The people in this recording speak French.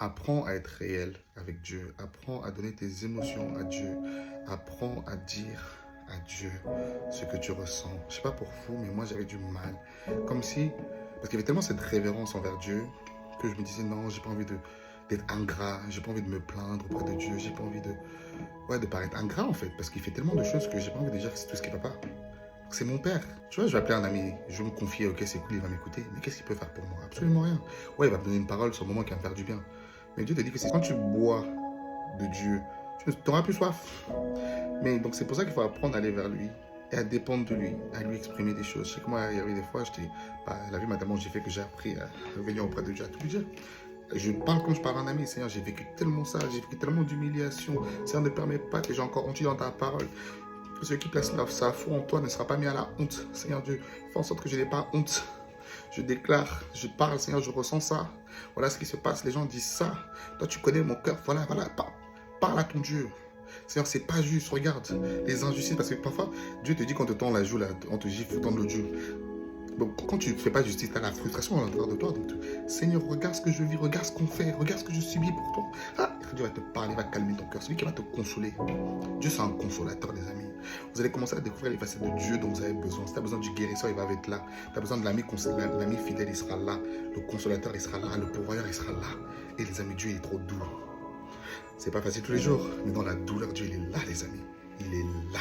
Apprends à être réel avec Dieu. Apprends à donner tes émotions à Dieu. Apprends à dire à Dieu ce que tu ressens. Je sais pas pour vous, mais moi j'avais du mal. Comme si, parce qu'il y avait tellement cette révérence envers Dieu que je me disais non, j'ai pas envie d'être ingrat, j'ai pas envie de me plaindre auprès de Dieu, j'ai pas envie de paraître ingrat en fait, parce qu'il fait tellement de choses que j'ai pas envie de dire que c'est tout ce qui va pas. C'est mon père. Tu vois, je vais appeler un ami, je vais me confier, ok, c'est cool, il va m'écouter. Mais qu'est-ce qu'il peut faire pour moi? Absolument rien. Ouais, il va me donner une parole sur le moment qui va me faire du bien. Mais Dieu te dit que c'est quand tu bois de Dieu, tu n'auras plus soif. Mais donc c'est pour ça qu'il faut apprendre à aller vers lui et à dépendre de lui, à lui exprimer des choses. Je sais que moi, il y avait des fois, la vie m'a tellement j'ai fait que j'ai appris à revenir auprès de Dieu, à tout lui dire. Je parle comme je parle à un ami, Seigneur, j'ai vécu tellement ça, j'ai vécu tellement d'humiliation. Seigneur, ne permets pas que j'ai encore honte dans ta parole. Que celui qui place sa foi en toi ne sera pas mis à la honte. Seigneur Dieu, fais en sorte que je n'ai pas honte. Je déclare, je parle, Seigneur, je ressens ça. Voilà ce qui se passe, les gens disent ça. Toi, tu connais mon cœur, voilà, parle à ton Dieu. Seigneur, c'est pas juste, regarde les injustices, parce que parfois, Dieu te dit qu'on te tend la joue, là, on te gifle, tend l'autre joue. Bon, quand tu ne fais pas justice, tu as la frustration à l'intérieur de toi. Donc, Seigneur, regarde ce que je vis, regarde ce qu'on fait, regarde ce que je subis pour toi. Ah, Dieu va te parler, va calmer ton cœur. Celui qui va te consoler. Dieu, c'est un consolateur, les amis. Vous allez commencer à découvrir les facettes de Dieu dont vous avez besoin. Si tu as besoin du guérisseur, il va être là. Tu as besoin de l'ami fidèle, il sera là. Le consolateur, il sera là. Le pourvoyeur, il sera là. Et les amis, Dieu, il est trop doux. C'est pas facile tous les jours, mais dans la douleur, Dieu, il est là, les amis. Il est là.